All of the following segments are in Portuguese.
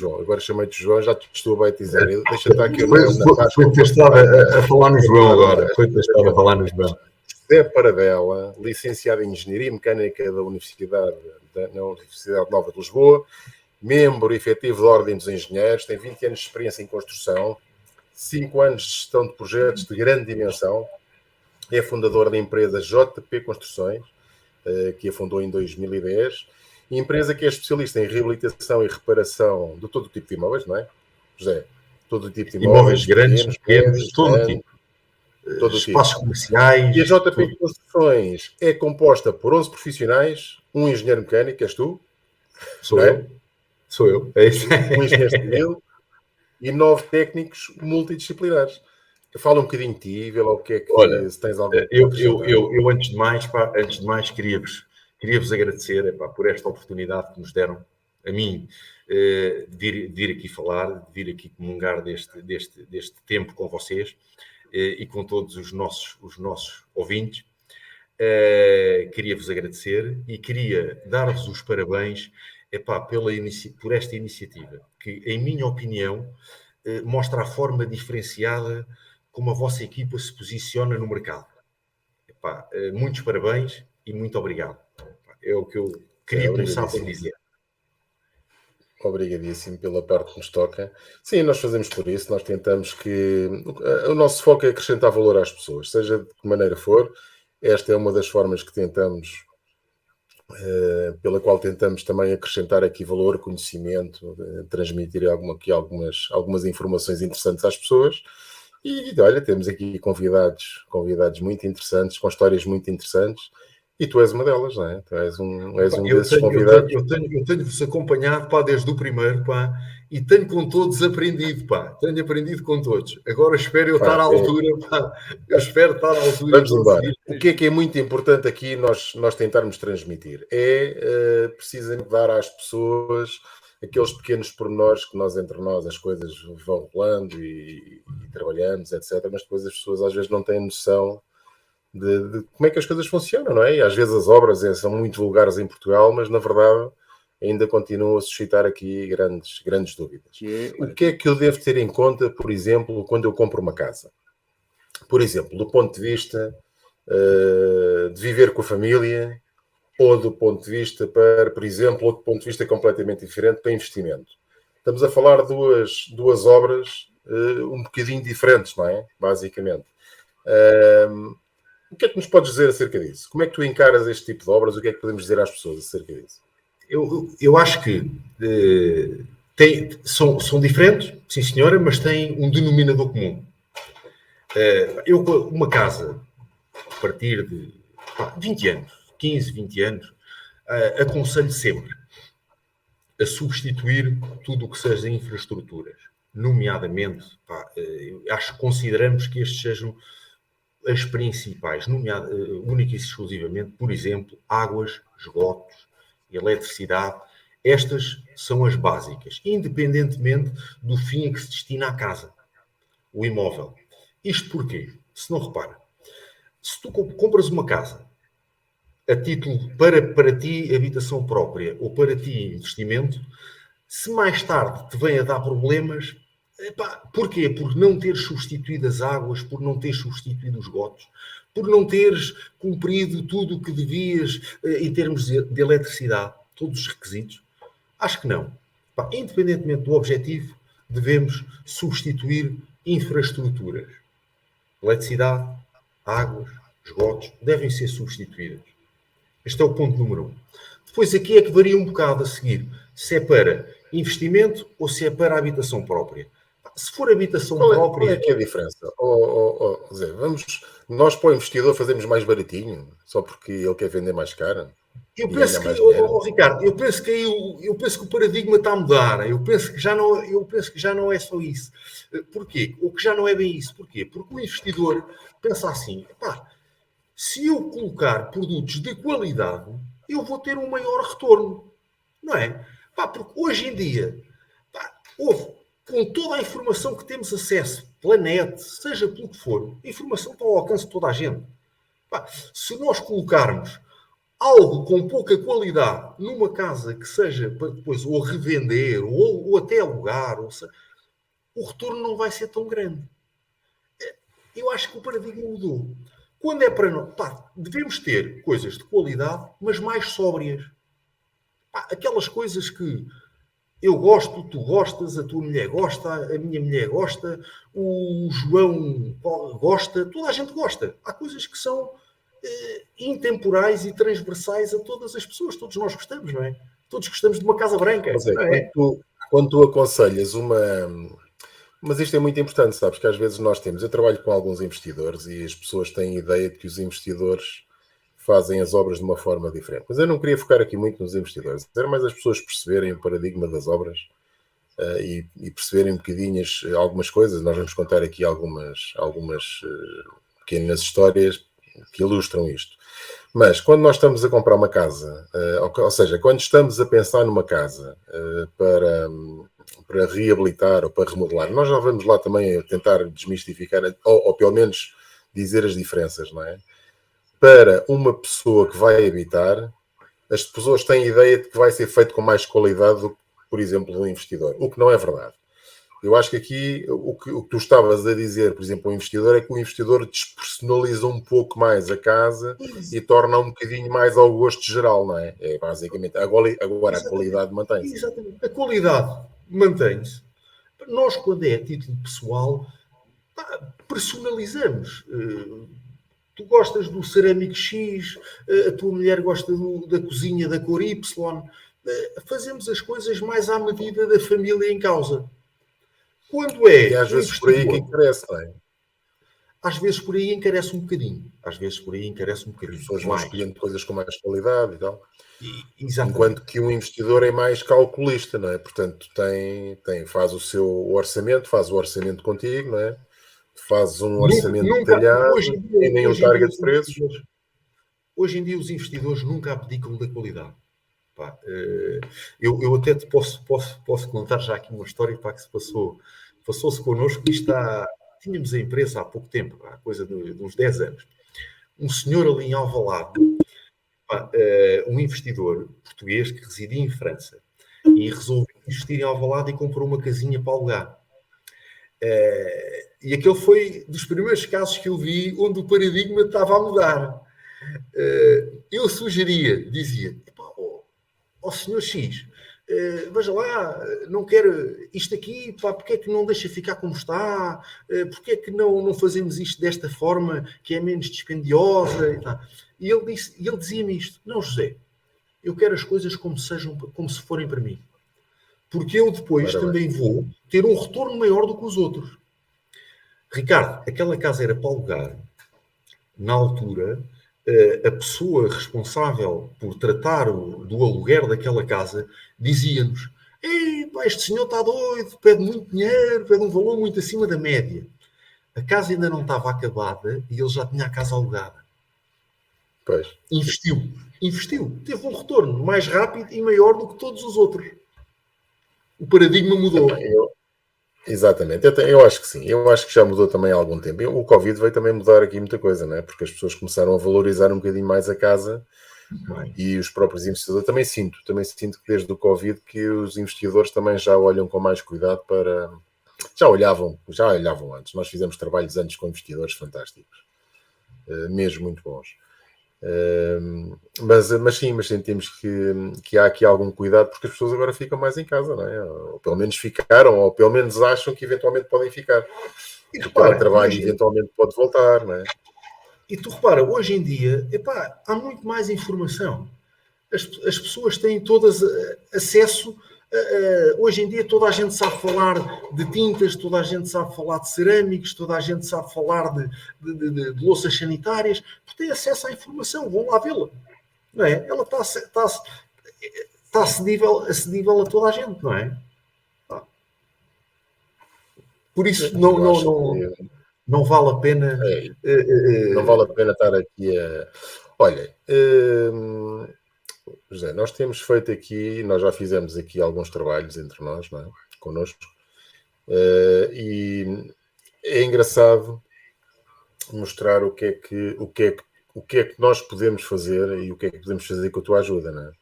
João. Agora chamei-te João, já te estou a batizar. Deixa estar aqui na Páscoa. Foi testado a falar no João agora. Foi testado a falar no João. José Paradela, licenciado em Engenharia Mecânica da Universidade Nova de Lisboa, membro efetivo da Ordem dos Engenheiros, tem 20 anos de experiência em construção, 5 anos de gestão de projetos de grande dimensão, é fundador da empresa JP Construções, que a fundou em 2010, empresa que é especialista em reabilitação e reparação de todo o tipo de imóveis, não é, José? Todo o tipo de imóveis grandes, pequenos, todo o tipo. Espaços comerciais. E a JP Construções é composta por 11 profissionais, um engenheiro mecânico, és tu? Sou eu. É isso. Um engenheiro civil e 9 técnicos multidisciplinares. Fala um bocadinho de ti, vê lá o que é que... Olha, se tens algum eu antes de mais queria-vos agradecer por esta oportunidade que nos deram, a mim, de vir aqui falar, de vir aqui comungar deste tempo com vocês e com todos os nossos ouvintes. Queria-vos agradecer e queria dar-vos os parabéns por esta iniciativa, que, em minha opinião, mostra a forma diferenciada como a vossa equipa se posiciona no mercado. Muitos parabéns e muito obrigado. É o que eu queria começar por dizer. Obrigadíssimo pela parte que nos toca. Sim, nós fazemos por isso, nós tentamos que... O nosso foco é acrescentar valor às pessoas, seja de que maneira for. Esta é uma das formas que tentamos, pela qual tentamos também acrescentar aqui valor, conhecimento, transmitir algumas informações interessantes às pessoas. E olha, temos aqui convidados muito interessantes, com histórias muito interessantes. E tu és uma delas, não é? Tu és um desses convidados. Eu tenho-vos acompanhado, desde o primeiro, e tenho com todos aprendido, Tenho aprendido com todos. Agora espero eu estar à altura, Eu espero estar à altura. Vamos embora. O que é muito importante aqui nós tentarmos transmitir? É precisamente dar às pessoas aqueles pequenos pormenores que entre nós as coisas vão rolando e trabalhamos, etc. Mas depois as pessoas às vezes não têm noção de como é que as coisas funcionam, não é? E às vezes as obras são muito vulgares em Portugal, mas na verdade ainda continuam a suscitar aqui grandes dúvidas. O que é que eu devo ter em conta, por exemplo, quando eu compro uma casa? Por exemplo, do ponto de vista de viver com a família, ou do ponto de vista por exemplo, outro ponto de vista completamente diferente, para investimento. Estamos a falar de duas obras um bocadinho diferentes, não é? Basicamente. O que é que nos podes dizer acerca disso? Como é que tu encaras este tipo de obras? O que é que podemos dizer às pessoas acerca disso? Eu acho que são diferentes, sim senhora, mas têm um denominador comum. Uma casa, a partir de 20 anos, 15, 20 anos, aconselho sempre a substituir tudo o que seja infraestruturas. Nomeadamente, acho que consideramos que estes sejam as principais, única e exclusivamente, por exemplo, águas, esgotos, eletricidade. Estas são as básicas, independentemente do fim a que se destina a casa, o imóvel. Isto porquê? Se não repara, se tu compras uma casa a título para ti habitação própria ou para ti investimento, se mais tarde te vem a dar problemas, porquê? Por não teres substituído as águas, por não teres substituído os esgotos, por não teres cumprido tudo o que devias em termos de eletricidade, todos os requisitos. Acho que não. Independentemente do objetivo, devemos substituir infraestruturas. Eletricidade, águas, esgotos devem ser substituídas. Este é o ponto número 1. Depois aqui é que varia um bocado a seguir, se é para investimento ou se é para habitação própria. Se for habitação própria... Qual é que é a diferença? Zé, nós para o investidor fazemos mais baratinho, só porque ele quer vender mais caro? Eu penso que, Ricardo, eu penso que o paradigma está a mudar. Eu penso que já não é só isso. Porquê? Ou que já não é bem isso. Porquê? Porque o investidor pensa assim, se eu colocar produtos de qualidade, eu vou ter um maior retorno. Não é? Porque hoje em dia, com toda a informação que temos acesso, pela net, seja pelo que for, a informação está ao alcance de toda a gente. Se nós colocarmos algo com pouca qualidade numa casa que seja para depois ou revender ou até alugar, o retorno não vai ser tão grande. Eu acho que o paradigma mudou. Quando é para nós, devemos ter coisas de qualidade, mas mais sóbrias. Aquelas coisas que eu gosto, tu gostas, a tua mulher gosta, a minha mulher gosta, o João gosta, toda a gente gosta. Há coisas que são intemporais e transversais a todas as pessoas. Todos nós gostamos, não é? Todos gostamos de uma casa branca, Mas é, não é? quando tu aconselhas uma. Mas isto é muito importante, sabes? Que às vezes eu trabalho com alguns investidores e as pessoas têm ideia de que os investidores fazem as obras de uma forma diferente. Mas eu não queria focar aqui muito nos investidores. Era mais as pessoas perceberem o paradigma das obras e perceberem um bocadinho algumas coisas. Nós vamos contar aqui algumas pequenas histórias que ilustram isto. Mas quando nós estamos a comprar uma casa, ou seja, quando estamos a pensar numa casa para reabilitar ou para remodelar, nós já vamos lá também tentar desmistificar, ou pelo menos dizer as diferenças, não é? Para uma pessoa que vai habitar, as pessoas têm a ideia de que vai ser feito com mais qualidade do que, por exemplo, um investidor, o que não é verdade. Eu acho que aqui o que tu estavas a dizer, por exemplo, o investidor, é que o investidor despersonaliza um pouco mais a casa e torna um bocadinho mais ao gosto geral, não é? É basicamente. Agora a qualidade mantém-se. Exatamente. A qualidade mantém-se. Nós, quando é a título pessoal, personalizamos. Tu gostas do cerâmico X, a tua mulher gosta da cozinha da cor Y. Fazemos as coisas mais à medida da família em causa. Quando E é às um vezes por aí que investidor, interessa, não é? às vezes por aí encarece um bocadinho. Às vezes por aí encarece um As bocadinho. pessoas vão Mais. escolhendo coisas com mais qualidade e tal. Exatamente. Enquanto que um investidor é mais calculista, não é? Portanto, faz o seu orçamento, faz o orçamento contigo, não é? Faz um orçamento Nunca, detalhado, tem nem um target de preços. hoje em dia os investidores nunca abdicam da qualidade. Pá, eu até te posso contar já aqui uma história para que se passou-se connosco. Tínhamos a empresa há pouco tempo, há coisa de uns 10 anos. Um senhor ali em Alvalade, um investidor português que residia em França e resolveu investir em Alvalade e comprou uma casinha para alugar. E aquele foi dos primeiros casos que eu vi onde o paradigma estava a mudar. Eu dizia, ó senhor X, veja lá, não quero isto aqui, porque é que não deixa ficar como está? Porque é que não fazemos isto desta forma que é menos dispendiosa? E ele dizia-me isto, não José, eu quero as coisas como se forem para mim. Porque eu depois também vou ter um retorno maior do que os outros. Ricardo, aquela casa era para alugar. Na altura, a pessoa responsável por tratar do aluguer daquela casa dizia-nos: este senhor está doido, pede muito dinheiro, pede um valor muito acima da média. A casa ainda não estava acabada e ele já tinha a casa alugada. Pois. Investiu. Teve um retorno mais rápido e maior do que todos os outros. O paradigma mudou. Exatamente, eu acho que sim, eu acho que já mudou também há algum tempo. O Covid veio também mudar aqui muita coisa, não é? Porque as pessoas começaram a valorizar um bocadinho mais a casa e os próprios investidores. Também sinto que desde o Covid que os investidores também já olham com mais cuidado para. Já olhavam antes. Nós fizemos trabalhos antes com investidores fantásticos, mesmo muito bons. Mas sentimos que há aqui algum cuidado porque as pessoas agora ficam mais em casa, não é? Ou pelo menos ficaram, ou pelo menos acham que eventualmente podem ficar. E o trabalho eventualmente pode voltar, não é? E tu repara, hoje em dia, há muito mais informação. As pessoas têm todas acesso. Hoje em dia toda a gente sabe falar de tintas, toda a gente sabe falar de cerâmicos, toda a gente sabe falar de louças sanitárias, porque tem acesso à informação, vão lá vê-la. Não é? Ela está acessível a toda a gente, não é? Por isso não vale a pena. Não vale a pena estar aqui a. Olha, José, nós temos feito aqui, nós já fizemos aqui alguns trabalhos entre nós, não é? Connosco, e é engraçado mostrar o que é que o que é que nós podemos fazer e o que é que podemos fazer com a tua ajuda, não é?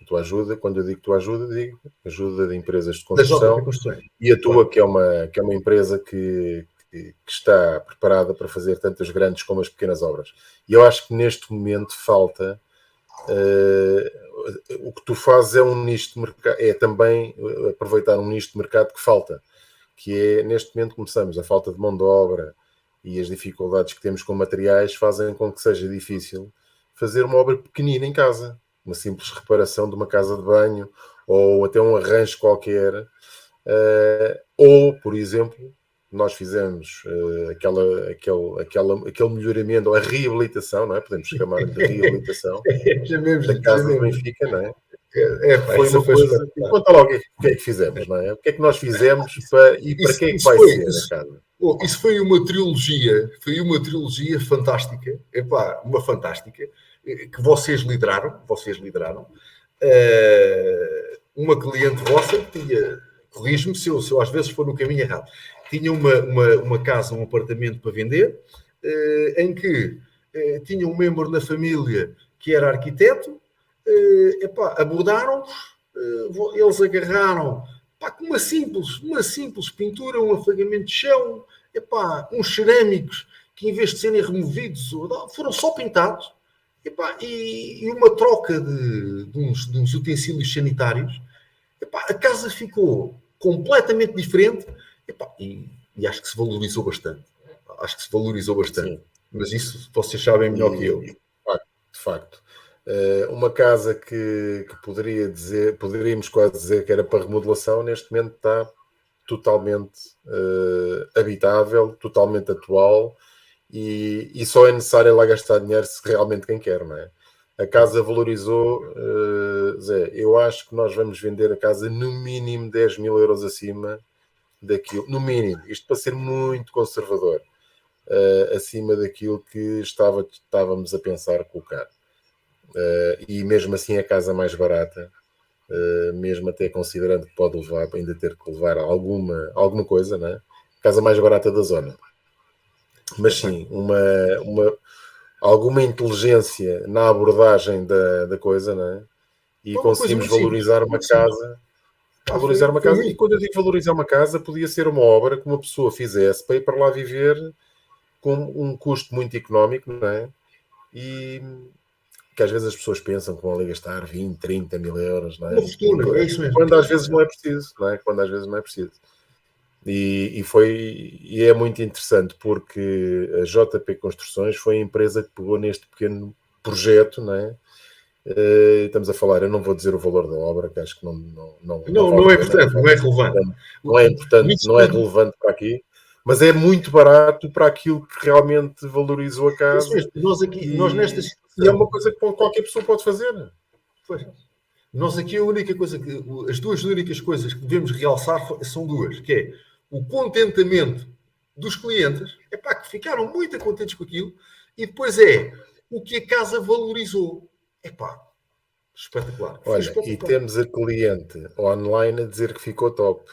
A tua ajuda, quando eu digo tua ajuda, digo ajuda de empresas de Da JP construção Construções. e a tua, Claro. que é uma empresa que está preparada para fazer tanto as grandes como as pequenas obras. E eu acho que neste momento falta. O que tu fazes é um nicho de mercado, é também aproveitar um nicho de mercado que falta, que é, neste momento começamos, a falta de mão de obra e as dificuldades que temos com materiais fazem com que seja difícil fazer uma obra pequenina em casa, uma simples reparação de uma casa de banho ou até um arranjo qualquer, ou, por exemplo, nós fizemos aquele melhoramento, a reabilitação, não é? Podemos chamar-lhe de reabilitação da casa de Benfica, não é? Foi uma coisa. Conta lá o que é que fizemos, não é? O que é que nós fizemos e para que é que vai ser a casa? Isso foi uma trilogia fantástica, epá, uma fantástica, que vocês lideraram. Uma cliente vossa que tinha, corrijo-me se eu às vezes for no caminho errado, tinha uma casa, um apartamento para vender, em que tinha um membro na família que era arquiteto, abordaram-nos, eles agarraram com uma simples pintura, um afagamento de chão, uns cerâmicos que em vez de serem removidos foram só pintados, e uma troca de uns utensílios sanitários. A casa ficou completamente diferente, e acho que se valorizou bastante. Sim. Mas isso vocês sabem melhor que eu. De facto. Uma casa que poderíamos quase dizer que era para remodelação, neste momento está totalmente habitável, totalmente atual, e só é necessário lá gastar dinheiro se realmente quem quer, não é? A casa valorizou, Zé, eu acho que nós vamos vender a casa no mínimo 10 mil euros acima daquilo, no mínimo, isto para ser muito conservador, acima daquilo que estávamos a pensar colocar. E mesmo assim a casa mais barata, mesmo até considerando que pode levar, ainda ter que levar alguma coisa, não é? Casa mais barata da zona. Mas sim, alguma inteligência na abordagem da coisa, não é? E conseguimos valorizar uma casa. Valorizar uma casa. E quando eu digo valorizar uma casa, podia ser uma obra que uma pessoa fizesse para ir para lá viver com um custo muito económico, não é? E que às vezes as pessoas pensam que vão ali gastar 20, 30 mil euros, não é? É isso mesmo. Quando às vezes não é preciso, não é? Quando às vezes não é preciso. E é muito interessante porque a JP Construções foi a empresa que pegou neste pequeno projeto, não é? Estamos a falar, eu não vou dizer o valor da obra, que acho que não é importante, não é relevante. Não é importante, não é relevante para aqui, mas é muito barato para aquilo que realmente valorizou a casa. Nós nesta situação, e é uma coisa que qualquer pessoa pode fazer. Pois. Nós aqui as duas únicas coisas que devemos realçar são duas, que é o contentamento dos clientes, que ficaram muito contentes com aquilo, e depois é o que a casa valorizou. Espetacular. Olha, espetacular. E temos a cliente online a dizer que ficou top.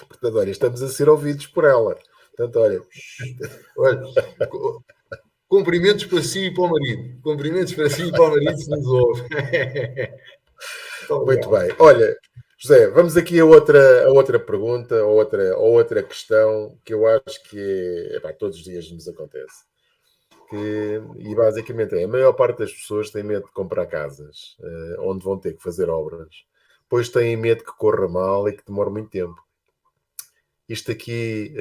Portanto, olha, estamos a ser ouvidos por ela. Portanto, olha. Cumprimentos para si e para o marido. Cumprimentos para si e para o marido, se nos ouve. Muito bem. Olha, José, vamos aqui a outra pergunta, a outra questão que eu acho que todos os dias nos acontece. E basicamente a maior parte das pessoas tem medo de comprar casas onde vão ter que fazer obras, pois têm medo que corra mal e que demore muito tempo. Isto aqui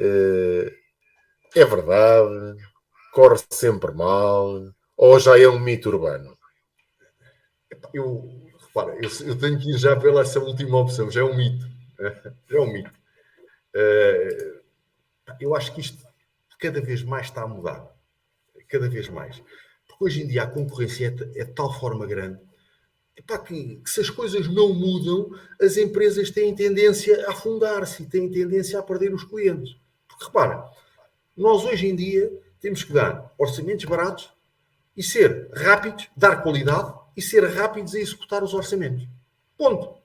é verdade? Corre sempre mal? Ou já é um mito urbano? Eu tenho que ir já pela essa última opção, já é um mito. Eu acho que isto cada vez mais está a mudar. Cada vez mais. Porque hoje em dia a concorrência é de tal forma grande que se as coisas não mudam, as empresas têm tendência a afundar-se e têm tendência a perder os clientes. Porque repara, nós hoje em dia temos que dar orçamentos baratos e ser rápidos, dar qualidade e ser rápidos a executar os orçamentos. Ponto.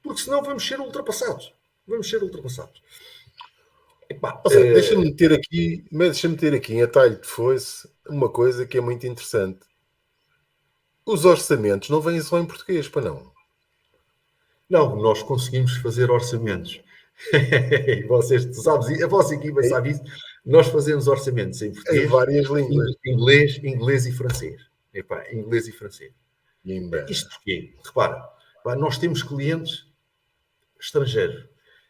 Porque senão vamos ser ultrapassados. Epá, Ou seja, deixa-me ter aqui em atalho de foice uma coisa que é muito interessante. Os orçamentos não vêm só em português, para não. não, nós conseguimos fazer orçamentos. E vocês, tu sabes, a vossa equipa Em, sabe isso. Nós fazemos orçamentos em em português, várias línguas. inglês e francês. Epá, inglês e francês. Imba. Isto porquê? Repara, pá, nós temos clientes estrangeiros.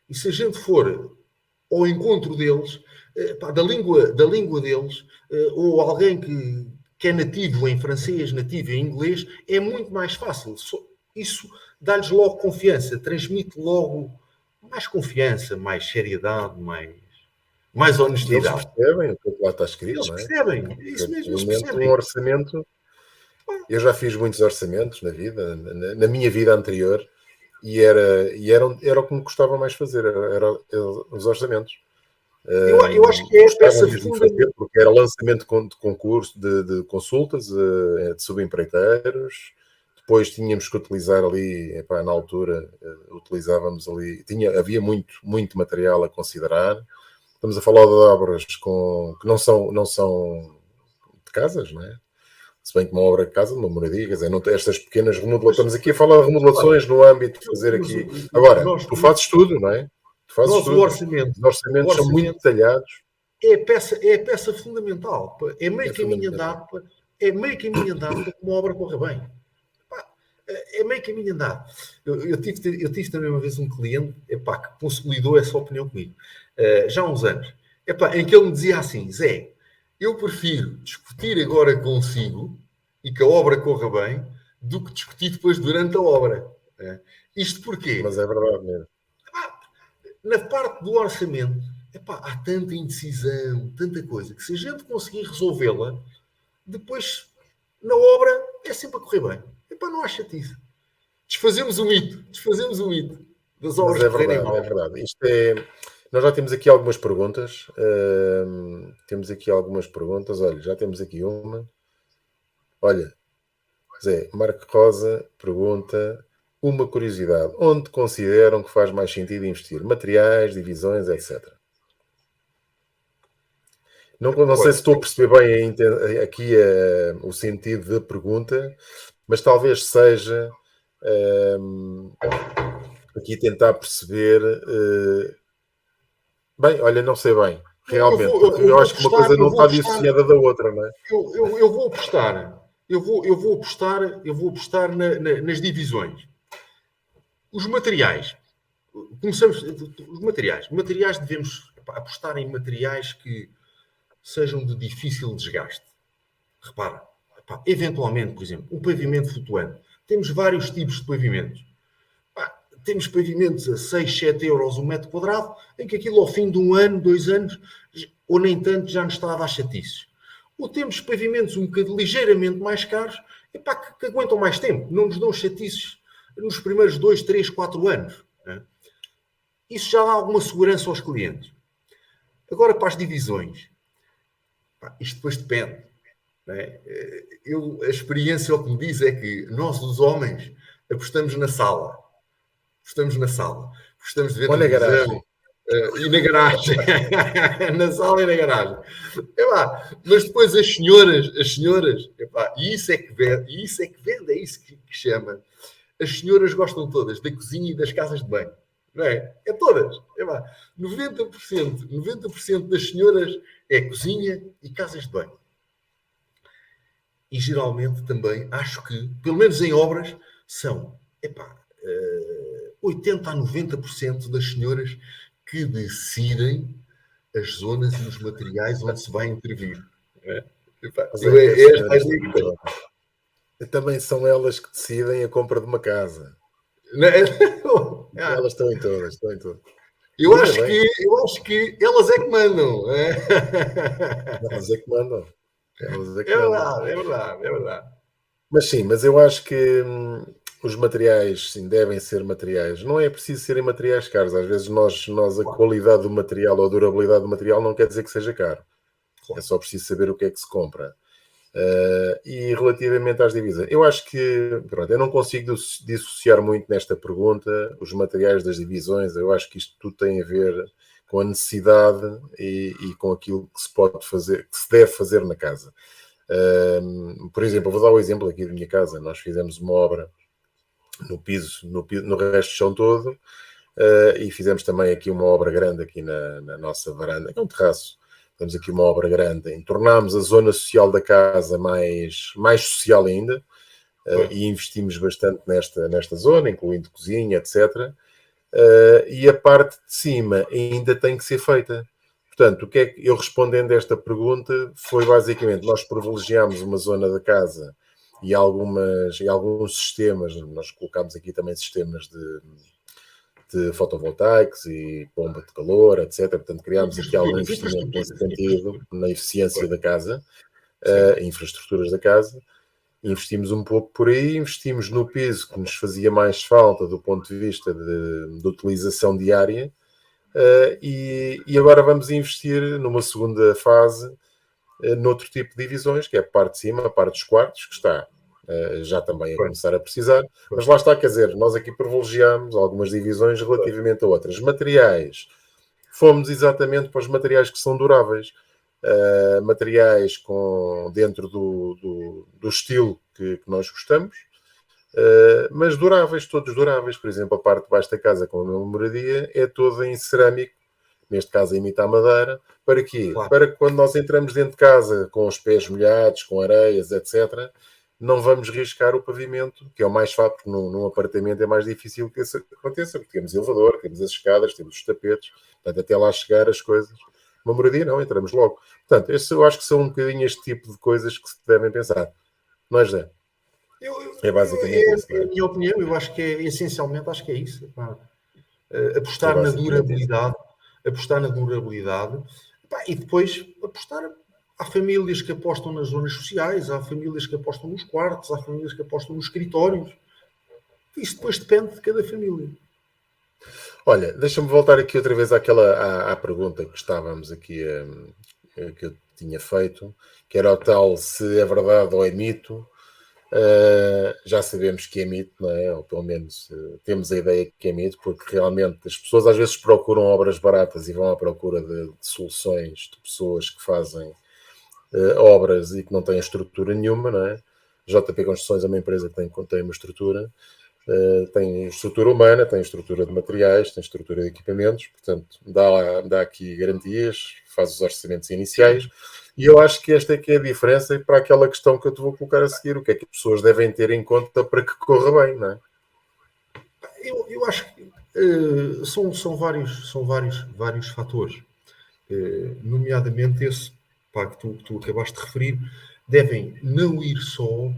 E se a gente for ao encontro deles, pá, da língua deles, ou alguém que é nativo em francês, nativo em inglês, é muito mais fácil. Isso dá-lhes logo confiança, transmite logo mais confiança, mais seriedade, mais E eles honestidade. percebem o que lá está escrito, Eles não é? percebem, é isso mesmo, eles Efetivamente, um percebem. orçamento. Eu já fiz muitos orçamentos na vida, na minha vida anterior, era o que me custava mais fazer, era os orçamentos. Eu acho que é a Gostava peça mesmo de fazer, fundamental. porque era lançamento de concurso, de consultas, de subempreiteiros. Depois tínhamos que utilizar ali, epá, na altura, utilizávamos ali, havia muito material a considerar. Estamos a falar de obras que não são de casas, não é? Se bem que uma obra de casa, uma moradia, quer dizer, não tem estas pequenas remodelações. Mas, Estamos aqui a falar de repara, remodelações no âmbito de fazer mas aqui. Agora, nós, tu fazes tudo, não é? Tu fazes nós o tudo. orçamento, Os o orçamentos são muito orçamento detalhados, é a peça fundamental. Pá. É é meio caminho fundamental. andado, pá. É meio caminho andado para que uma obra corra bem. Pá, é meio caminho andado. Eu tive também uma vez um cliente epá, que consolidou essa opinião comigo, já há uns anos, epá, em que ele me dizia assim: Zé, eu prefiro discutir agora consigo e que a obra corra bem do que discutir depois durante a obra. Isto Mas porquê? é verdade mesmo. Na parte do orçamento, epá, há tanta indecisão, tanta coisa, que se a gente conseguir resolvê-la, depois na obra é sempre a correr bem. Epá, não há chatice. Desfazemos o mito das Mas obras é correrem verdade, é mal. verdade. Nós já temos aqui algumas perguntas. Temos aqui algumas perguntas. Olha, já temos aqui uma. Olha, Zé, Marco Rosa pergunta uma curiosidade. Onde consideram que faz mais sentido investir? Materiais, divisões, etc. Não sei se Olha, estou a perceber bem aqui o sentido da pergunta, mas talvez seja aqui tentar perceber. Bem, olha, não sei bem, realmente, porque eu eu vou acho que uma apostar, coisa eu não vou está apostar, dissociada da outra, não é? eu vou apostar, eu vou apostar nas divisões. Os materiais. Começamos. Os materiais. Materiais devemos apostar em materiais que sejam de difícil desgaste. Repara, eventualmente, por exemplo, o pavimento flutuante. Temos vários tipos de pavimentos. Temos pavimentos a 6, 7 euros um metro quadrado, em que aquilo ao fim de um ano, 2 anos, ou nem tanto, já nos está a dar chatices. Ou temos pavimentos um bocadinho ligeiramente mais caros, que aguentam mais tempo, não nos dão chatices nos primeiros 2, 3, 4 anos. Né? Isso já dá alguma segurança aos clientes. Agora, para as divisões, isto depois depende. Né? A experiência o que me diz é que nós, os homens, apostamos na sala. Gostamos na sala, gostamos de ver Ou na televisão garagem. e na garagem, na sala e na garagem. Mas depois as senhoras, é isso que chama. As senhoras gostam todas da cozinha e das casas de banho. Não é? É todas. 90% das senhoras é cozinha e casas de banho. E geralmente também acho que, pelo menos em obras, são 80 a 90% das senhoras que decidem as zonas e os materiais onde se vai intervir. É? Mas é que as Esta é senhoras a minha questão. também são elas que decidem a compra de uma casa. Ah, Elas estão em todas, estão em todas. eu, E ainda acho bem, que, eu acho que elas é que mandam. elas é que mandam. Elas é É que mandam. verdade, é verdade, é verdade. Mas sim, mas eu acho que os materiais, sim, devem ser materiais. Não é preciso serem materiais caros. Às vezes a Claro, qualidade do material ou a durabilidade do material não quer dizer que seja caro. É claro. só preciso saber o que é que se compra. E relativamente às divisões, eu acho que, pronto, eu não consigo dissociar muito nesta pergunta os materiais das divisões. Eu acho que isto tudo tem a ver com a necessidade e com aquilo que se pode fazer, que se deve fazer na casa. Por exemplo, eu vou dar o exemplo aqui da minha casa. Nós fizemos uma obra no piso, no resto do chão todo, e fizemos também aqui uma obra grande aqui na nossa varanda, que é um terraço. Temos aqui uma obra grande. Tornámos a zona social da casa mais social ainda, e investimos bastante nesta zona, incluindo cozinha, etc. E a parte de cima ainda tem que ser feita. Portanto, o que é que eu, respondendo a esta pergunta, foi basicamente, nós privilegiámos uma zona da casa e alguns sistemas, nós colocámos aqui também sistemas de fotovoltaicos e bomba de calor, etc. Portanto, criámos aqui algum investimento nesse sentido, na eficiência da casa, infraestruturas da casa. Investimos um pouco por aí, investimos no piso que nos fazia mais falta do ponto de vista de utilização diária, e agora vamos investir numa segunda fase noutro tipo de divisões, que é a parte de cima, a parte dos quartos, que está já também a começar a precisar, mas lá está, quer dizer, nós aqui privilegiamos algumas divisões relativamente a outras. Materiais, fomos exatamente para os materiais que são duráveis. Materiais dentro do estilo que nós gostamos, mas duráveis, todos duráveis. Por exemplo, a parte de baixo da casa, com a minha moradia, é toda em cerâmico, neste caso a imitar madeira. Para quê? Claro. Para que quando nós entramos dentro de casa com os pés molhados, com areias, etc., não vamos riscar o pavimento, que é o mais fácil, porque num apartamento é mais difícil que isso aconteça, porque temos elevador, temos as escadas, temos os tapetes, portanto, até lá chegar as coisas. Uma moradia não, entramos logo. Portanto, eu acho que são um bocadinho este tipo de coisas que se devem pensar. Não é, José? É basicamente isso. É a minha opinião, eu acho que essencialmente, acho que é isso. Apostar na durabilidade, e depois apostar. Há famílias que apostam nas zonas sociais, há famílias que apostam nos quartos, há famílias que apostam nos escritórios. Isso depois depende de cada família. Olha, deixa-me voltar aqui outra vez à pergunta que estávamos aqui, que eu tinha feito, que era o tal se é verdade ou é mito. Já sabemos que é mito, não é? Ou pelo menos temos a ideia que é mito, porque realmente as pessoas às vezes procuram obras baratas e vão à procura de soluções de pessoas que fazem obras e que não têm estrutura nenhuma, não é? JP Construções é uma empresa que tem uma estrutura. Tem estrutura humana, tem estrutura de materiais, tem estrutura de equipamentos, portanto, dá aqui garantias, faz os orçamentos iniciais, e eu acho que esta é que é a diferença para aquela questão que eu te vou colocar a seguir, o que é que as pessoas devem ter em conta para que corra bem, não é? Eu acho que são vários fatores, nomeadamente esse que tu acabaste de referir, devem não ir só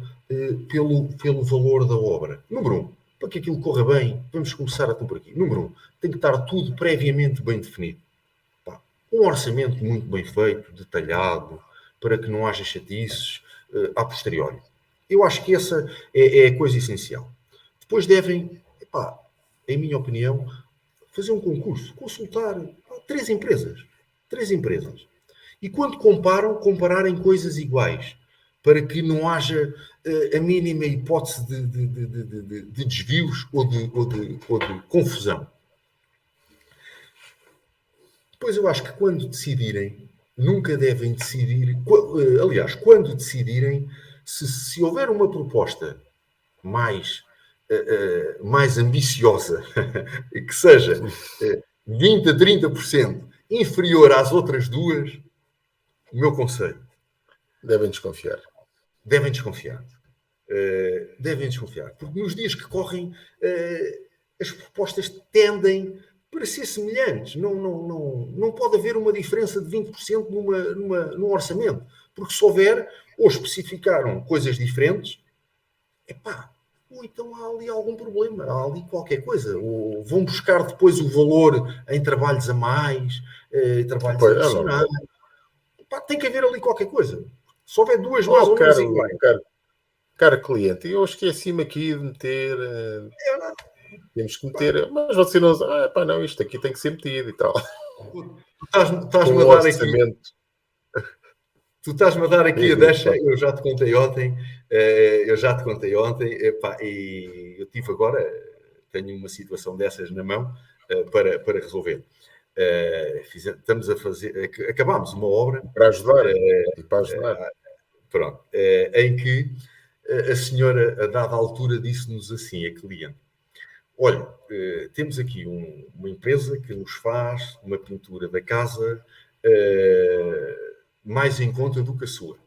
pelo valor da obra. Número 1, para que aquilo corra bem, vamos começar por aqui. Número 1, tem que estar tudo previamente bem definido. Um orçamento muito bem feito, detalhado, para que não haja chatices a posteriori. Eu acho que essa é a coisa essencial. Depois devem, em minha opinião, fazer um concurso, consultar 3 empresas. E quando compararem coisas iguais, para que não haja a mínima hipótese de desvios ou de confusão. Depois eu acho que quando decidirem, nunca devem decidir... Aliás, quando decidirem, se houver uma proposta mais ambiciosa, que seja 20% a 30% inferior às outras duas, o meu conselho. Devem desconfiar. Devem desconfiar. Porque nos dias que correm, as propostas tendem para ser semelhantes. Não pode haver uma diferença de 20% num orçamento. Porque se houver, ou especificaram coisas diferentes, ou então há ali algum problema, há ali qualquer coisa. Ou vão buscar depois o valor em trabalhos a mais, trabalhos adicionais. Tem que haver ali qualquer coisa. Se houver duas mais ou menos iguais. Caro cliente, eu esqueci-me aqui de meter... Temos que meter... Mas você não... não, isto aqui tem que ser metido e tal. Estás-me a dar aqui... Tu estás-me a dar aqui a deixa, eu já te contei ontem, e eu tive agora, tenho uma situação dessas na mão para resolver. Estamos a fazer, acabámos uma obra Para ajudar, e para ajudar. pronto, em que a senhora, a dada altura, disse-nos assim, a cliente: olha, temos aqui uma empresa que nos faz uma pintura da casa mais em conta do que a sua.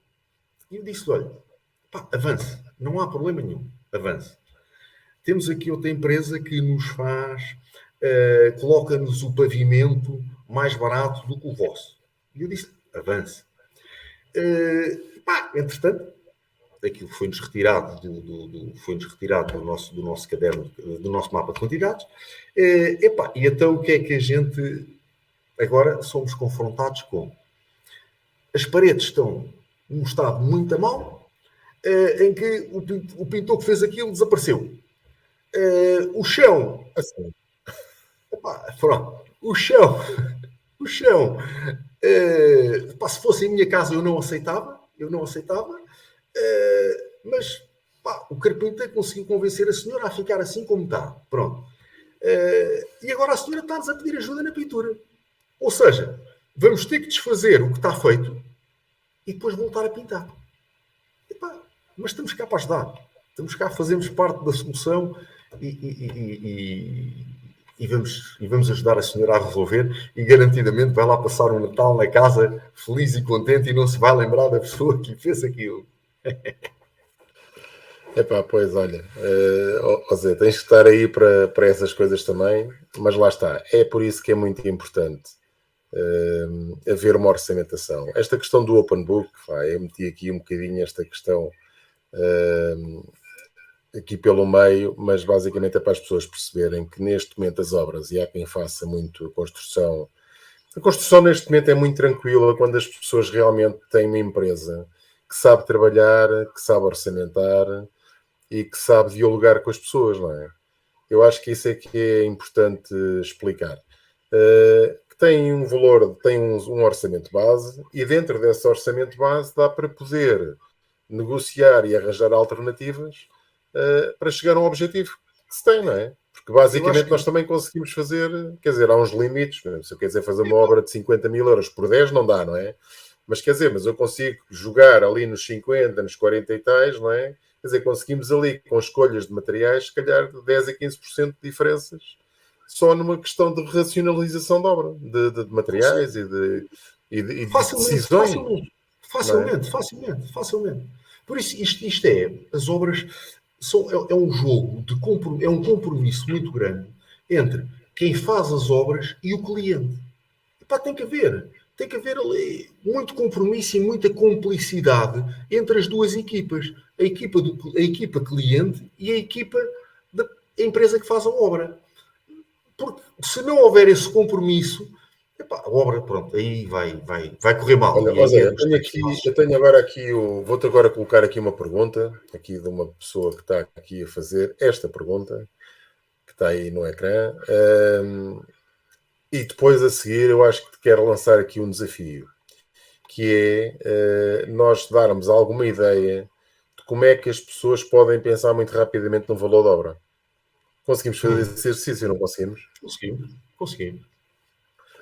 E eu disse: olha, pá, avance, não há problema nenhum, avance. Temos aqui outra empresa que nos faz, coloca-nos o pavimento mais barato do que o vosso. E eu disse: avance. Entretanto, aquilo foi-nos retirado do nosso caderno, do nosso mapa de quantidades. E então o que é que a gente agora somos confrontados com? As paredes estão num estado muito mal, em que o pintor que fez aquilo desapareceu. O chão, Assim, pronto, o chão, se fosse em minha casa eu não aceitava, mas o carpinteiro conseguiu convencer a senhora a ficar assim como está, pronto. E agora a senhora está-nos a pedir ajuda na pintura. Ou seja, vamos ter que desfazer o que está feito e depois voltar a pintar. Mas estamos cá para ajudar. Estamos cá, fazemos parte da solução e vamos ajudar a senhora a resolver e garantidamente vai lá passar um Natal na casa feliz e contente e não se vai lembrar da pessoa que fez aquilo. Pois olha, Zé, tens que estar aí para essas coisas também, mas lá está, é por isso que é muito importante haver uma orçamentação. Esta questão do Open Book, eu meti aqui um bocadinho esta questão aqui pelo meio, mas basicamente é para as pessoas perceberem que neste momento as obras, e há quem faça muito a construção neste momento é muito tranquila quando as pessoas realmente têm uma empresa que sabe trabalhar, que sabe orçamentar e que sabe dialogar com as pessoas, não é? Eu acho que isso é que é importante explicar. Que tem um valor, tem um orçamento base e dentro desse orçamento base dá para poder negociar e arranjar alternativas para chegar a um objetivo que se tem, não é? Porque basicamente nós também conseguimos fazer, quer dizer, há uns limites. Se eu quiser fazer uma obra de 50 mil euros por 10, não dá, não é? Mas quer dizer, eu consigo jogar ali nos 50, nos 40 e tais, não é? Quer dizer, conseguimos ali, com escolhas de materiais, se calhar de 10 a 15% de diferenças, só numa questão de racionalização de obra, de materiais e de decisões. Facilmente. Por isso, isto as obras é um jogo, é um compromisso muito grande entre quem faz as obras e o cliente. Tem que haver ali muito compromisso e muita cumplicidade entre as duas equipas. A equipa cliente e a equipa da empresa que faz a obra. Porque se não houver esse compromisso, a obra, pronto, aí vai correr mal. Olha, Zé, eu tenho agora aqui, vou-te agora colocar aqui uma pergunta, aqui de uma pessoa que está aqui a fazer esta pergunta, que está aí no ecrã. E depois a seguir eu acho que te quero lançar aqui um desafio, que é nós darmos alguma ideia de como é que as pessoas podem pensar muito rapidamente no valor da obra. Conseguimos fazer esse exercício, não conseguimos? Conseguimos.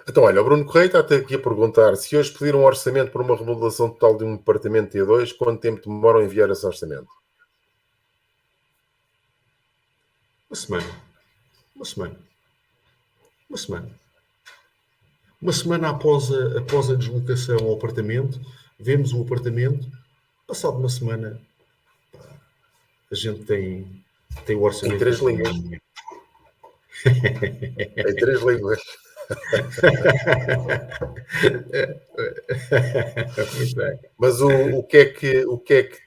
Então, olha, o Bruno Correia está aqui a perguntar se hoje pedir um orçamento para uma remodelação total de um apartamento T2, quanto tempo demoram a enviar esse orçamento? Uma semana após a deslocação ao apartamento, vemos o apartamento, passado uma semana, a gente tem o orçamento. Em 3 línguas. Em 3 línguas. Mas o que é que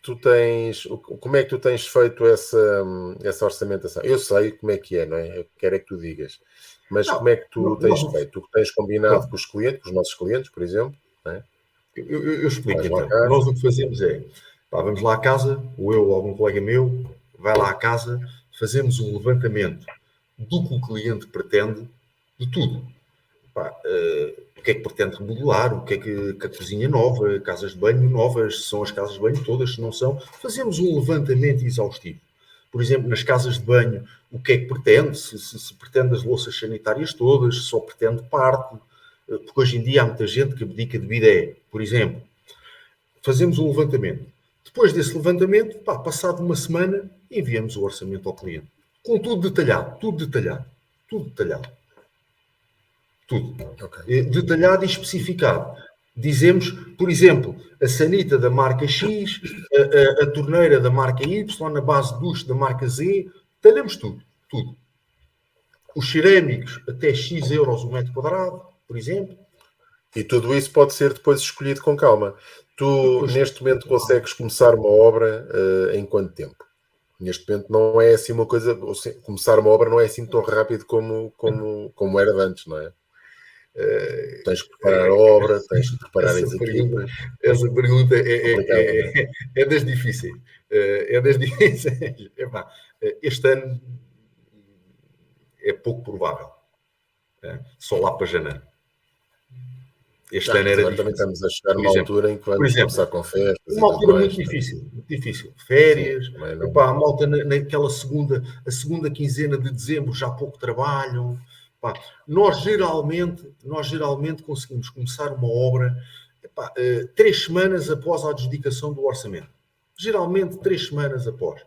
tu tens, como é que tu tens feito essa orçamentação? Eu sei como é que é, não é? Eu quero é que tu digas. Mas como é que tu tens feito? Tu tens combinado com os clientes, com os nossos clientes, por exemplo? Não é? Eu explico então. Nós o que fazemos é, vamos lá à casa, ou eu ou algum colega meu, vai lá à casa, fazemos um levantamento do que o cliente pretende, de tudo. O que é que pretende remodelar, o que é que a cozinha nova, casas de banho novas, se são as casas de banho todas, se não são. Fazemos um levantamento exaustivo. Por exemplo, nas casas de banho, o que é que pretende, se pretende as louças sanitárias todas, se só pretende parte, porque hoje em dia há muita gente que abdica de ideia. Por exemplo, fazemos um levantamento. Depois desse levantamento, passado uma semana, enviamos o orçamento ao cliente. Com tudo detalhado, tudo detalhado, tudo detalhado. Tudo. Okay. Detalhado e especificado. Dizemos, por exemplo, a sanita da marca X, a torneira da marca Y, a base de duche da marca Z, detalhamos tudo, tudo. Os cerâmicos até X euros o metro quadrado, por exemplo. E tudo isso pode ser depois escolhido com calma. Tu, Depois, neste momento, consegues começar uma obra em quanto tempo? Neste momento não é assim uma coisa... Começar uma obra não é assim tão rápido como era antes, não é? Tens que preparar a obra, tens que preparar as equipas. Essa pergunta Complicado, não é? é das difíceis. É das difíceis. Este ano é pouco provável. Só lá para janeiro. Este ano era agora difícil. também estamos a chegar Por numa exemplo, altura em que vamos começar com festas. uma altura mais, muito difícil, muito difícil. Férias, sim, não... a malta naquela segunda quinzena de dezembro já pouco trabalham. Nós geralmente conseguimos começar uma obra 3 semanas após a adjudicação do orçamento. Geralmente 3 semanas após.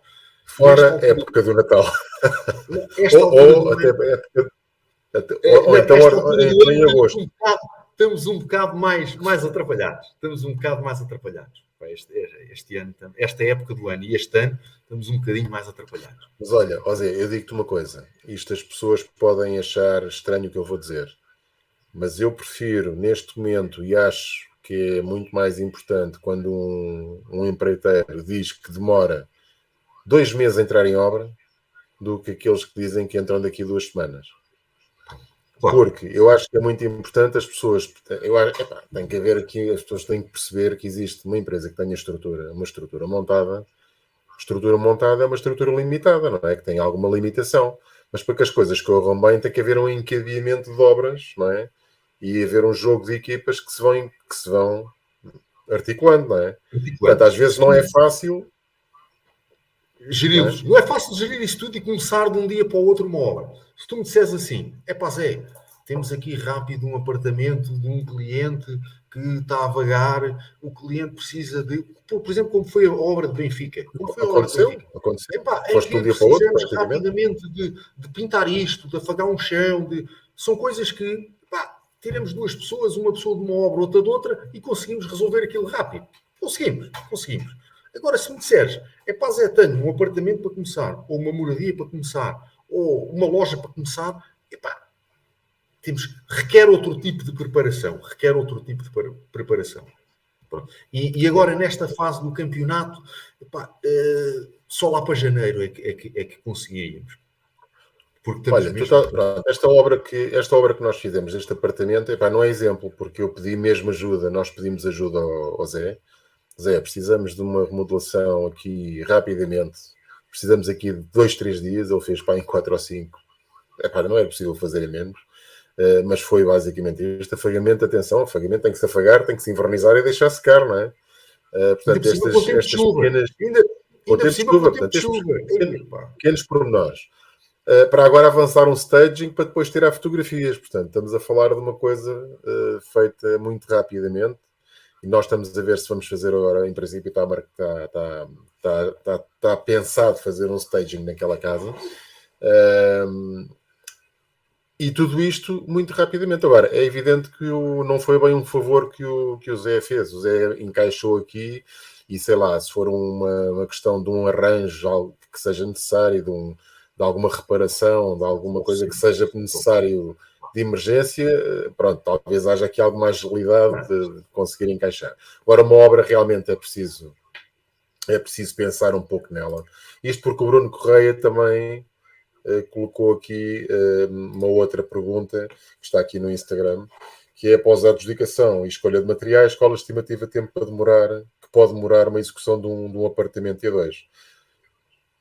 Fora a época do Natal. Ou então em agosto. Estamos um bocado mais atrapalhados. Este ano, esta época do ano e este ano, estamos um bocadinho mais atrapalhados. Mas olha, Zé, eu digo-te uma coisa. Isto as pessoas podem achar estranho o que eu vou dizer. Mas eu prefiro, neste momento, e acho que é muito mais importante quando um empreiteiro diz que demora 2 meses a entrar em obra do que aqueles que dizem que entram daqui a 2 semanas. Claro. Porque eu acho que é muito importante as pessoas... tem que haver aqui... As pessoas têm que perceber que existe uma empresa que tenha uma estrutura montada. Estrutura montada é uma estrutura limitada, não é? Que tem alguma limitação. Mas para que as coisas corram bem tem que haver um encadeamento de obras, não é? E haver um jogo de equipas que se vão articulando, não é? Portanto, às vezes não é fácil geri-los. Não é fácil gerir isso tudo e começar de um dia para o outro uma obra. Se tu me disseres assim, Zé, temos aqui rápido um apartamento de um cliente que está a vagar, o cliente precisa de... Por exemplo, como foi a obra de Benfica. Aconteceu. Foste de um dia para o outro, rapidamente de pintar isto, de afagar um chão, são coisas que... tiramos 2 pessoas, uma pessoa de uma obra, outra de outra, e conseguimos resolver aquilo rápido. Conseguimos. Agora, se me disseres, Zé, tenho um apartamento para começar, ou uma moradia para começar, ou uma loja para começar, requer outro tipo de preparação. Pronto. E agora, nesta fase do campeonato, só lá para janeiro é que conseguiríamos. Olha, esta obra que nós fizemos, este apartamento, não é exemplo, porque eu pedi mesmo ajuda, nós pedimos ajuda ao Zé. Zé, precisamos de uma remodelação aqui rapidamente. Precisamos aqui de 2, 3 dias. Ele fez em 4 ou 5. Não é possível fazer em menos. Mas foi basicamente este afagamento. Atenção, afagamento tem que se afagar, tem que se invernizar e deixar secar, não é? Portanto, estas pequenas... Com tempo de chuva. Portanto, estes pequenos pormenores. Para agora avançar um staging para depois tirar fotografias. Portanto, estamos a falar de uma coisa feita muito rapidamente. E nós estamos a ver se vamos fazer agora, em princípio está pensado fazer um staging naquela casa. E tudo isto muito rapidamente. Agora, é evidente que não foi bem um favor que o Zé fez. O Zé encaixou aqui e, sei lá, se for uma questão de um arranjo, algo que seja necessário, de alguma reparação, de alguma coisa que seja necessário de emergência, pronto, talvez haja aqui alguma agilidade de conseguir encaixar. Agora, uma obra realmente é preciso pensar um pouco nela. Isto porque o Bruno Correia também colocou aqui uma outra pergunta, que está aqui no Instagram, que é: após a adjudicação e escolha de materiais, qual a estimativa de tempo que pode demorar uma execução de um apartamento T2?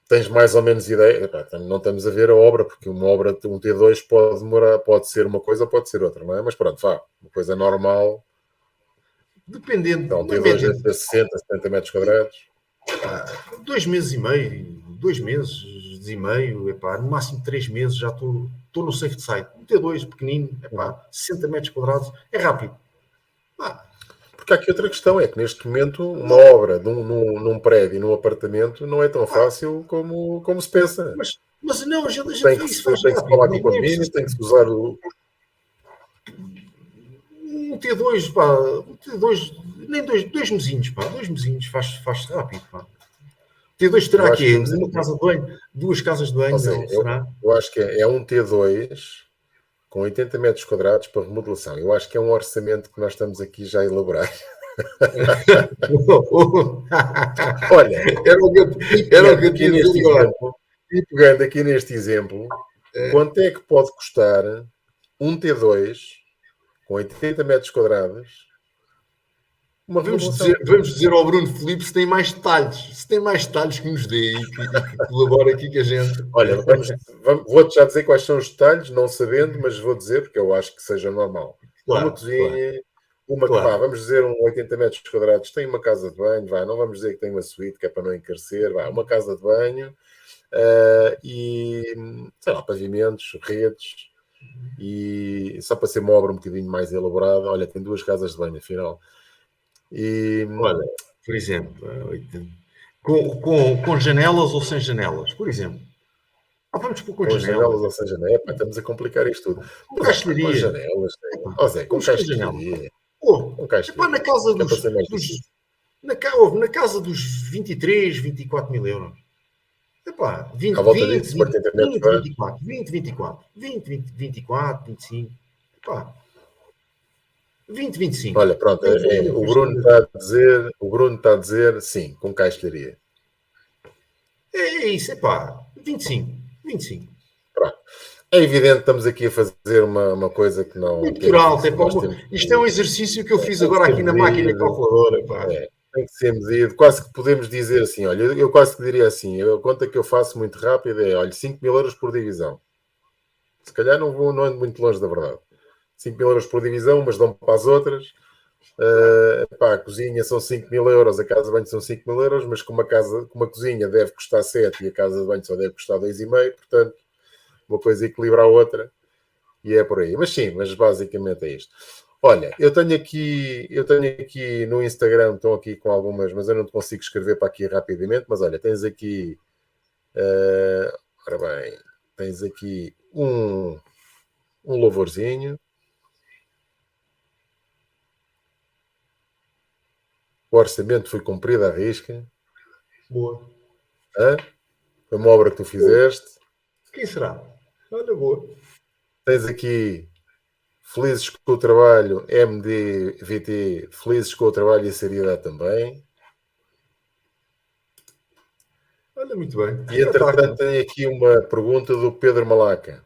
Tens mais ou menos ideia? Não estamos a ver a obra, porque uma obra, um T2 pode ser uma coisa ou pode ser outra, não é? Mas pronto, uma coisa normal. Dependendo. Então, um T2 de 60, 70 metros quadrados. 2 meses e meio, 2 meses, meses e meio, epá, no máximo 3 meses já estou no safe site. Um T2 pequenino, epá, 60 metros quadrados, é rápido. Porque há aqui outra questão, é que neste momento uma obra num prédio, num apartamento, não é tão fácil como se pensa. Mas não, a gente Tem faz que se rápido. falar com o Nem é condomínio, preciso tem que se usar o... um T2, pá, um T2, nem dois mesinhos, pá, 2 mesinhos faz rápido, pá. T2 Eu terá acho que quê? um Uma casa de banho? 2 casas de banho, ou seja, não? Será? eu acho que é um T2 com 80 metros quadrados para remodelação. Eu acho que é um orçamento que nós estamos aqui já a elaborar. Olha, Era o que eu tinha a dizer agora. E pegando aqui neste exemplo, quanto é que pode custar um T2 com 80 metros quadrados uma remodelação? Vamos dizer ao Bruno Filipe se tem mais detalhes. Se tem mais detalhes que nos dê e que colabore aqui com a gente. Olha, vou-te já dizer quais são os detalhes, não sabendo, mas vou dizer porque eu acho que seja normal. Uma Claro, cozinha, claro. vamos dizer 80 metros quadrados, tem uma casa de banho, não vamos dizer que tem uma suíte, que é para não encarecer, uma casa de banho e, sei lá, pavimentos, redes, e só para ser uma obra um bocadinho mais elaborada, olha, tem 2 casas de banho, afinal. E, olha, por exemplo, com janelas ou sem janelas, por exemplo. Vamos pôr com com janelas. janelas, ou seja, né? Estamos a complicar isto tudo. Com Pois com castelharia. janelas, né? Zé, com Vamos com janela. castelharia. Oh, Com epá, castelharia. na casa É para ser mais dos difícil. na casa dos 23, 24 mil euros. Epá, 20, À volta 20, disso, 20, 80 metros 20, quadrados. 24, 20, 24, 20, 20, 24, 25. Epá, 20, 25. Olha, pronto, Temos ali uma o Bruno pastelaria. está a dizer, sim, com castelharia. É isso, epá, 25, 25. Pronto. É evidente que estamos aqui a fazer uma coisa que não Muito que é por alto. difícil. Epá, Nós temos isto é que, um exercício que eu fiz tem que agora ser aqui na máquina medido, calculadora. Epá. tem que ser medido. Quase que podemos dizer assim, olha, eu quase que diria assim, a conta que eu faço muito rápido é, olha, 5 mil euros por divisão. Se calhar não ando muito longe da verdade. 5 mil euros por divisão, mas dão para as outras. A cozinha são 5 mil euros, a casa de banho são 5 mil euros, mas como uma cozinha deve custar 7 e a casa de banho só deve custar 2,5, portanto, uma coisa equilibra a outra e é por aí. Mas sim, mas basicamente é isto. Olha, eu tenho aqui no Instagram, estão aqui com algumas, mas eu não te consigo escrever para aqui rapidamente, mas olha, tens aqui, ora bem, tens aqui um louvorzinho. O orçamento foi cumprido à risca. Boa. Foi uma obra que tu fizeste. Quem será? Olha, boa. Tens aqui felizes com o trabalho, MDVT, felizes com o trabalho e a seriedade também. Olha, muito bem. E entretanto tenho aqui uma pergunta do Pedro Malaca.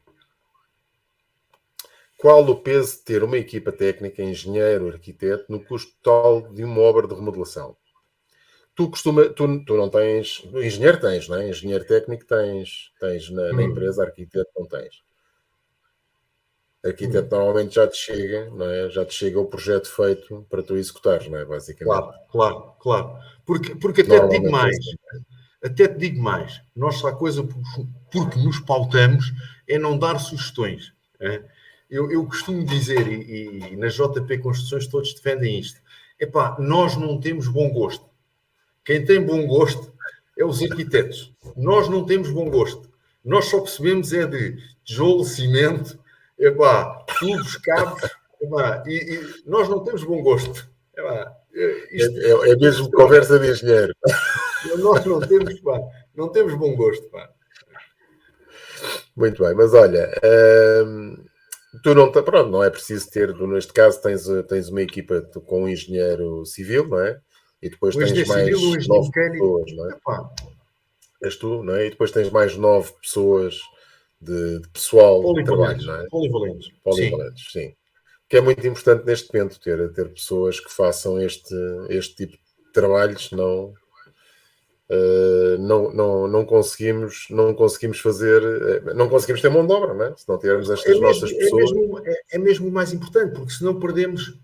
Qual o peso de ter uma equipa técnica, engenheiro, arquiteto, no custo total de uma obra de remodelação? Tu não tens, engenheiro tens, não é? Engenheiro técnico tens na empresa, arquiteto não tens. Arquiteto normalmente já te chega, não é? Já te chega o projeto feito para tu executares, não é? Basicamente. Claro. Porque até te digo mais. Até te digo mais. Nós há coisa porque nos pautamos é não dar sugestões. É? Eu costumo dizer, e na JP Construções todos defendem isto, epá, nós não temos bom gosto. Quem tem bom gosto é os arquitetos. Nós não temos bom gosto. Nós só percebemos é de tijolo, cimento, tubos, cabos, e nós não temos bom gosto. É mesmo conversa de engenheiro. Nós não temos bom gosto. Muito bem, mas olha, tu não é preciso ter, neste caso tens uma equipa com um engenheiro civil, não é? E depois tens mais 9 pessoas, não é? És tu, não é? E depois tens mais 9 pessoas de pessoal de trabalho, não é? Polivalentes. Sim. Que é muito importante neste momento ter pessoas que façam este tipo de trabalhos, senão não conseguimos fazer, não conseguimos ter mão de obra, não é? Se não tivermos estas nossas pessoas. É mesmo o mais importante, porque senão perdemos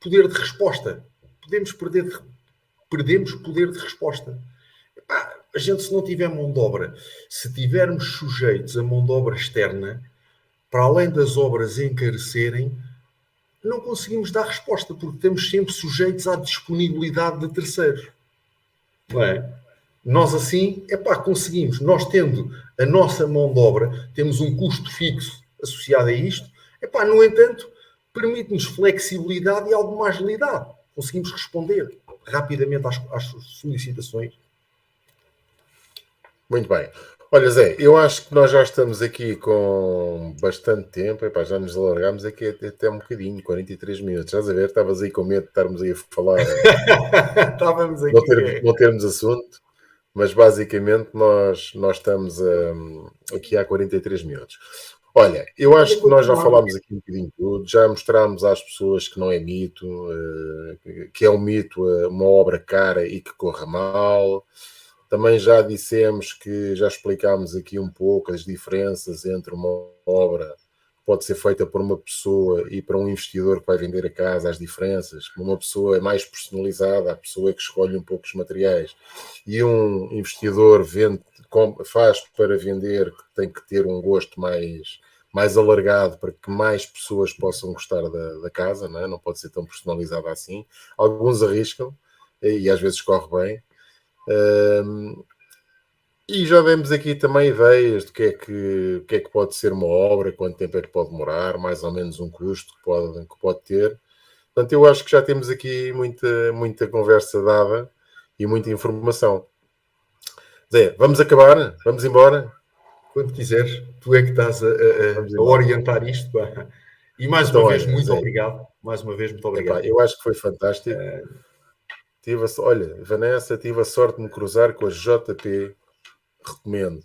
poder de resposta. Perdemos poder de resposta. a gente, se não tiver mão de obra, se tivermos sujeitos a mão de obra externa, para além das obras encarecerem, não conseguimos dar resposta, porque estamos sempre sujeitos à disponibilidade de terceiros. Não é? Nós assim, conseguimos. Nós tendo a nossa mão de obra, temos um custo fixo associado a isto, no entanto, permite-nos flexibilidade e alguma agilidade. Conseguimos responder rapidamente às solicitações. Muito bem. Olha, Zé, eu acho que nós já estamos aqui com bastante tempo. Já nos alargámos aqui até um bocadinho, 43 minutos. Estás a ver? Estavas aí com medo de estarmos aí a falar. Estávamos aqui. Não termos assunto, mas basicamente nós estamos aqui há 43 minutos. Olha, eu acho que nós já falámos aqui um bocadinho de tudo, já mostrámos às pessoas que não é mito, que é um mito, uma obra cara e que corra mal. Também já dissemos que já explicámos aqui um pouco as diferenças entre uma obra que pode ser feita por uma pessoa e para um investidor que vai vender a casa, as diferenças. Uma pessoa é mais personalizada, a pessoa que escolhe um pouco os materiais, e um investidor faz para vender, que tem que ter um gosto mais alargado para que mais pessoas possam gostar da casa, não é? Não pode ser tão personalizada assim. Alguns arriscam e às vezes corre bem. E já demos aqui também ideias do que é que pode ser uma obra, quanto tempo é que pode demorar, mais ou menos um custo que pode ter. Portanto, eu acho que já temos aqui muita conversa dada e muita informação. Zé, vamos acabar? Vamos embora? Quando quiseres, tu é que estás a orientar isto. E mais uma vez, muito obrigado. Mais uma vez, muito obrigado. Eu acho que foi fantástico. Olha, Vanessa, tive a sorte de me cruzar com a JP. Recomendo.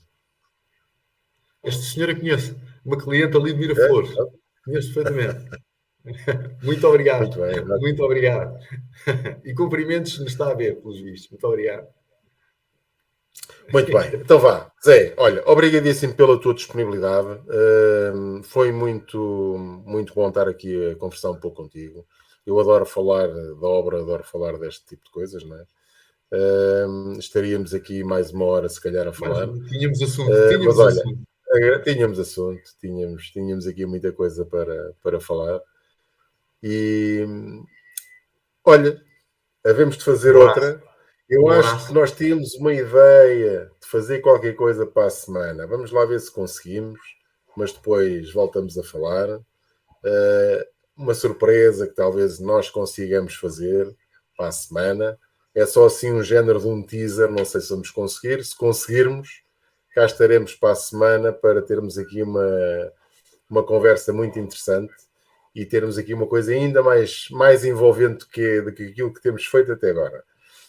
Esta senhora conheço. Uma cliente ali de Miraflores. Conheço perfeitamente. Muito obrigado. Muito bem. Muito obrigado. E cumprimentos se nos está a ver, pelos vistos. Muito obrigado. Muito bem. Então vá. Zé, olha, obrigadíssimo pela tua disponibilidade. Foi muito, muito bom estar aqui a conversar um pouco contigo. Eu adoro falar da obra, adoro falar deste tipo de coisas, não é? Estaríamos aqui mais uma hora, se calhar, a falar. Mas tínhamos assunto. Mas olha, tínhamos assunto, tínhamos aqui muita coisa para falar. E olha, havemos de fazer outra. Eu acho que nós tínhamos uma ideia de fazer qualquer coisa para a semana. Vamos lá ver se conseguimos, mas depois voltamos a falar. Uma surpresa que talvez nós consigamos fazer para a semana. É só assim um género de um teaser, não sei se vamos conseguir. Se conseguirmos, cá estaremos para a semana para termos aqui uma conversa muito interessante e termos aqui uma coisa ainda mais envolvente do que aquilo que temos feito até agora.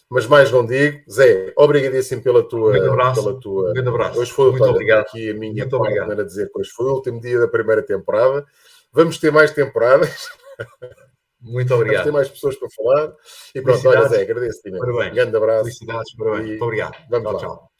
Mas mais não digo. Zé, obrigadíssimo pela tua... Um grande abraço. Hoje foi muito obrigado. Aqui a minha partner a dizer que hoje foi o último dia da primeira temporada. Vamos ter mais temporadas. Muito obrigado. Vamos ter mais pessoas para falar. E pronto, olha, Zé, agradeço-te. Parabéns. Um grande abraço. Felicidades, parabéns. Muito obrigado. Vamos lá. Tchau.